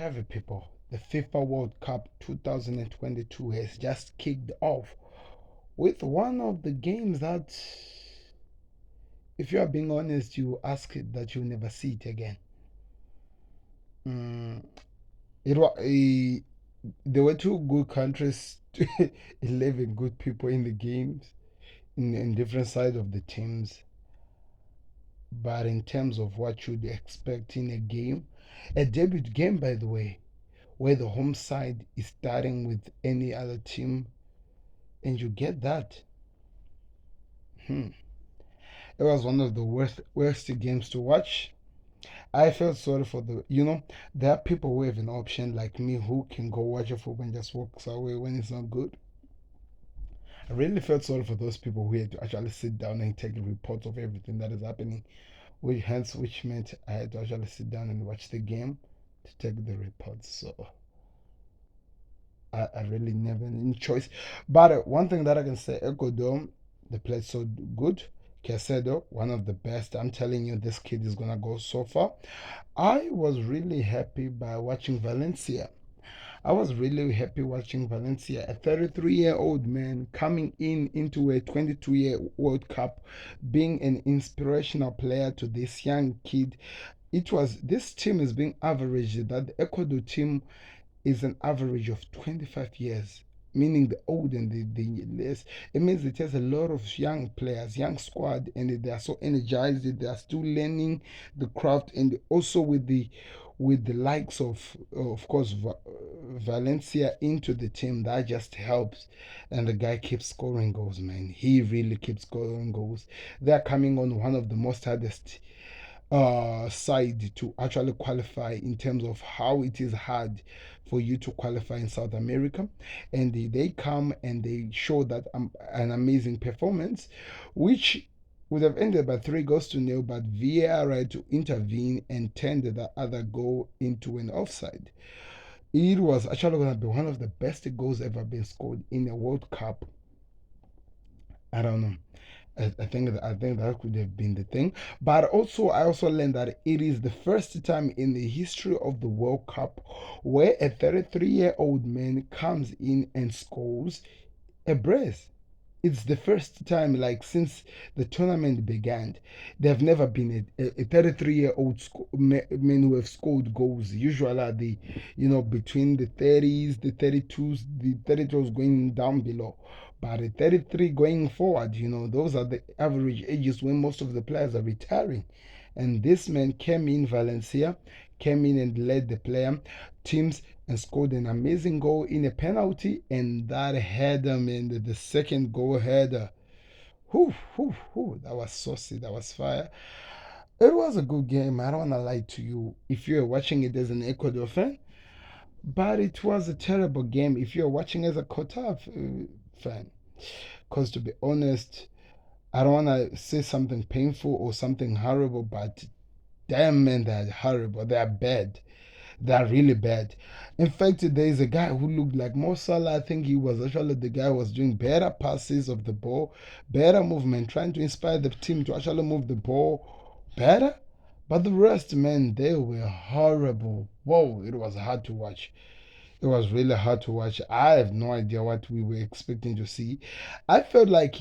Heavy people, the FIFA World Cup 2022 has just kicked off with one of the games that, if you are being honest, you ask it that you'll never see it again. Mm, it was there were two good countries, 11 good people in the games, in different sides of the teams. But in terms of what you'd expect in a game, a debut game, by the way, where the home side is starting with any other team, and you get that. Hmm. It was one of the worst games to watch. I felt sorry for there are people who have an option like me who can go watch a football and just walks away when it's not good. I really felt sorry for those people who had to actually sit down and take reports of everything that is happening, which meant I had to actually sit down and watch the game to take the reports. So I really never had any choice. But one thing that I can say, Ecuador, they played so good. Quesedo, one of the best. I'm telling you, this kid is gonna go so far. I was really happy by watching Valencia. I was really happy watching Valencia, a 33-year-old man coming into a 22-year World Cup, being an inspirational player to this young kid. This team is being averaged that the Ecuador team is an average of 25 years, meaning the old and the less. It means it has a lot of young players, young squad, and they are so energized. They are still learning the craft, and also with the likes of course, Valencia into the team, that just helps. And the guy keeps scoring goals, man. He really keeps scoring goals. They're coming on one of the most hardest side to actually qualify in terms of how it is hard for you to qualify in South America. And they come and they show that an amazing performance, which would have ended by 3 goals to nil, but VAR had to intervene and turned the other goal into an offside. It was actually going to be one of the best goals ever been scored in a World Cup. I don't know. I think that could have been the thing. But I also learned that it is the first time in the history of the World Cup where a 33-year-old man comes in and scores a brace. It's the first time, like since the tournament began, there have never been a 33-year-old men who have scored goals. Usually, are between the 30s, the 32s, the 32s going down below. But at 33 going forward, those are the average ages when most of the players are retiring. And this man came in, Valencia, came in and led the player teams and scored an amazing goal in a penalty. And that header, man, the second goal header, whew, whew, whew, that was saucy, that was fire. It was a good game. I don't want to lie to you if you're watching it as an Ecuador fan, but it was a terrible game if you're watching as a Qatar fan. Because to be honest, I don't want to say something painful or something horrible, but damn, man, they're horrible. They are bad. They are really bad. In fact, there is a guy who looked like Mo Salah. I think he was actually the guy who was doing better passes of the ball, better movement, trying to inspire the team to actually move the ball better. But the rest, man, they were horrible. Whoa, it was hard to watch. It was really hard to watch. I have no idea what we were expecting to see. I felt like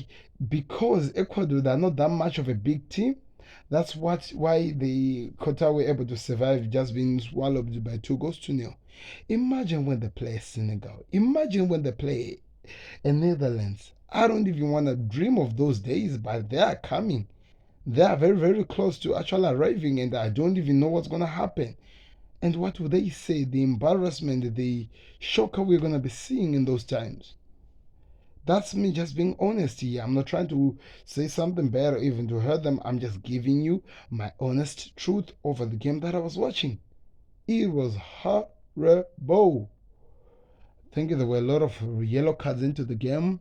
because Ecuador, they're not that much of a big team, that's why the Qatar were able to survive just being swallowed by 2 goals to nil. Imagine when they play Senegal. Imagine when they play Netherlands. I don't even want to dream of those days, but they are coming. They are very, very close to actually arriving, and I don't even know what's going to happen. And what would they say? The embarrassment, the shocker we're going to be seeing in those times. That's me just being honest here. I'm not trying to say something bad or even to hurt them. I'm just giving you my honest truth over the game that I was watching. It was horrible. I think there were a lot of yellow cards into the game.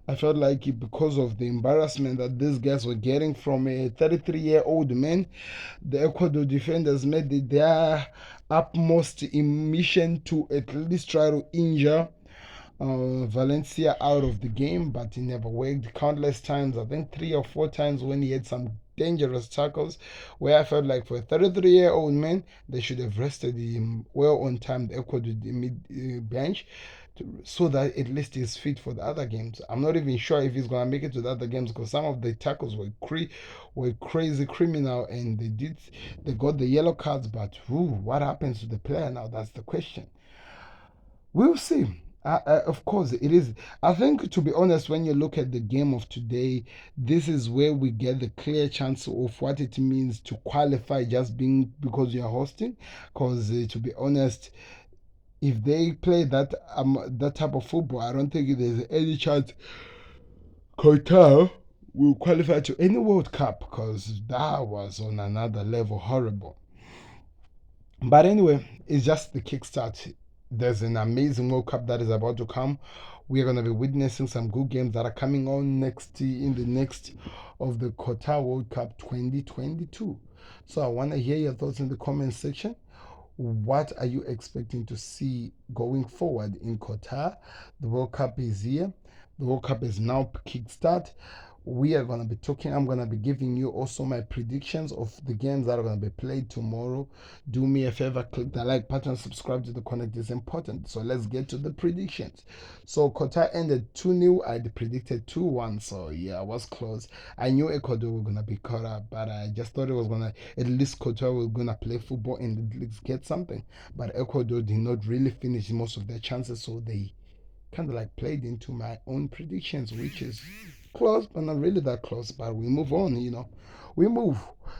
I felt like because of the embarrassment that these guys were getting from a 33-year-old man, the Ecuador defenders made their utmost in mission to at least try to injure Valencia out of the game, but it never worked. Countless times, I think 3 or 4 times when he had some dangerous tackles where I felt like for a 33-year-old man, they should have rested him well on time, the Ecuador mid bench, so that at least he's fit for the other games. I'm not even sure if he's gonna make it to the other games because some of the tackles were crazy criminal and they got the yellow cards. But what happens to the player now? That's the question. We'll see. Of course, it is. I think, to be honest, when you look at the game of today, this is where we get the clear chance of what it means to qualify just being because you're hosting. Because, to be honest, if they play that type of football, I don't think there's any chance Qatar will qualify to any World Cup because that was on another level horrible. But anyway, it's just the kickstart. There's an amazing World Cup that is about to come. We are going to be witnessing some good games that are coming on next in the next of the Qatar World Cup 2022. So I want to hear your thoughts in the comment section. What are you expecting to see going forward in Qatar? The World Cup is here. The World Cup is now kickstart. We are going to be talking. I'm going to be giving you also my predictions of the games that are going to be played tomorrow. Do me a favor, click the like button, subscribe to the connect. It's important. So let's get to the predictions. So Qatar ended 2-0. I predicted 2-1. So yeah, I was close. I knew Ecuador were going to be caught up, but I just thought it was going to, at least Qatar were going to play football and at least get something. But Ecuador did not really finish most of their chances, so they kind of like played into my own predictions, which is close, but not really that close. But we move on. We move.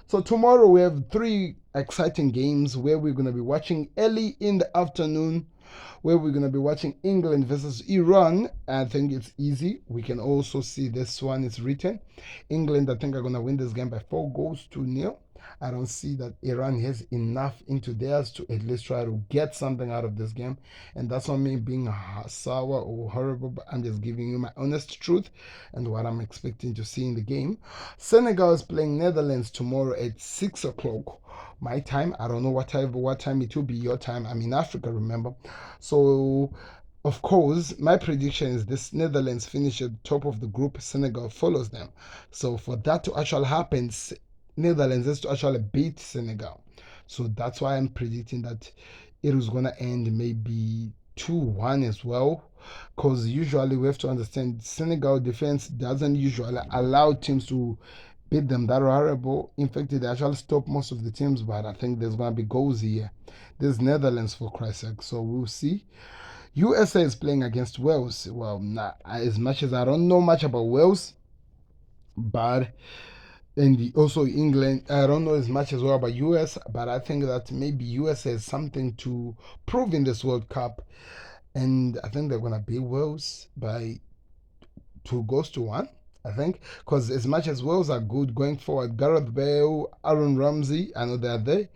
So tomorrow we have three exciting games where we're going to be watching early in the afternoon, where we're going to be watching England versus Iran. I think it's easy. We can also see this one is written. England, I think, are going to win this game by 4-0. I don't see that Iran has enough into theirs to at least try to get something out of this game. And that's not me being sour or horrible, but I'm just giving you my honest truth and what I'm expecting to see in the game. Senegal is playing Netherlands tomorrow at 6 o'clock. My time, I don't know what time it will be your time. I'm in Africa, remember. So of course, my prediction is this: Netherlands finish at the top of the group, Senegal follows them. So for that to actually happen, Netherlands has to actually beat Senegal. So that's why I'm predicting that it is going to end maybe 2-1 as well. Because usually we have to understand Senegal defense doesn't usually allow teams to beat them that horrible. In fact, they actually stop most of the teams, but I think there's going to be goals here. There's Netherlands, for Christ's sake. So we'll see. USA is playing against Wales. Well, as much as I don't know much about Wales, but also England, I don't know as much as well about US, but I think that maybe US has something to prove in this World Cup, and I think they're gonna beat Wales by 2-1. I think because as much as Wales are good going forward, Gareth Bale, Aaron Ramsey, I know they're there.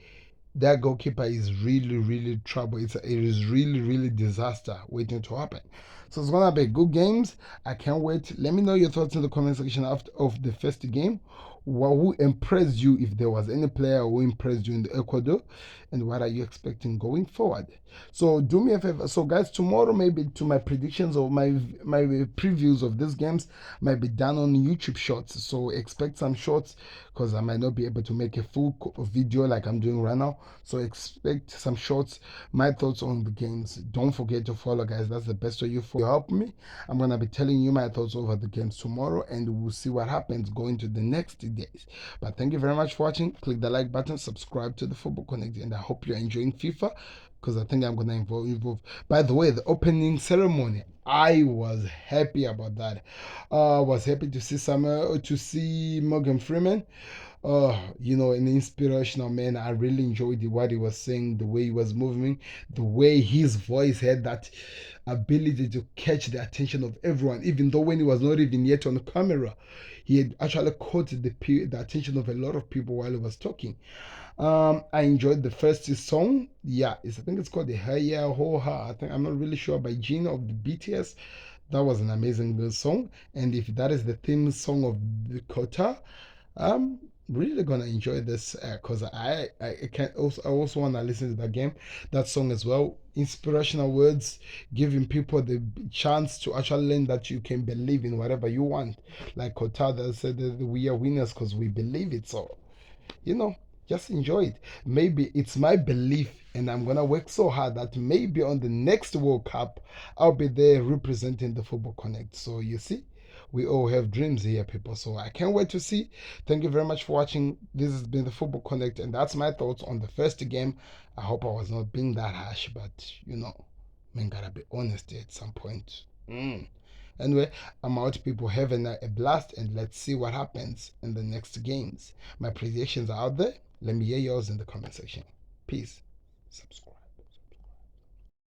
Their goalkeeper is really, really trouble. It is really, really disaster waiting to happen. So it's gonna be good games. I can't wait. Let me know your thoughts in the comment section after of the first game. Who impressed you, if there was any player who impressed you in the Ecuador, and what are you expecting going forward? So do me a favor. So guys, tomorrow maybe to my predictions or my previews of these games might be done on YouTube Shorts. So expect some shorts because I might not be able to make a full video like I'm doing right now. So expect some shorts, my thoughts on the games. Don't forget to follow, guys. That's the best way you help me. I'm gonna be telling you my thoughts over the games tomorrow, and we'll see what happens going to the next days. But thank you very much for watching. Click the like button, subscribe to the Football Connect, and I hope you're enjoying FIFA because I think I'm gonna involve. By the way, the opening ceremony, I was happy about that. I was happy to see Morgan Freeman. An inspirational man. I really enjoyed what he was saying, the way he was moving, the way his voice had that ability to catch the attention of everyone, even though when he was not even yet on the camera, he had actually caught the attention of a lot of people while he was talking. I enjoyed the first song. Yeah, I think it's called the Hey Ho Ha. I think I'm not really sure by Jin of the BTS. That was an amazing song. And if that is the theme song of the Kota, really gonna enjoy this because I also want to listen to that game, that song as well. Inspirational words, giving people the chance to actually learn that you can believe in whatever you want. Like Kotada said, that we are winners because we believe it. So you know, just enjoy it. Maybe it's my belief, and I'm gonna work so hard that maybe on the next World Cup, I'll be there representing the Football Connect. So you see, we all have dreams here, people. So I can't wait to see. Thank you very much for watching. This has been the Football Connect, and that's my thoughts on the first game. I hope I was not being that harsh, but man, gotta be honest at some point. Anyway, I'm out, people. Have a blast, and let's see what happens in the next games. My predictions are out there. Let me hear yours in the comment section. Peace. Subscribe.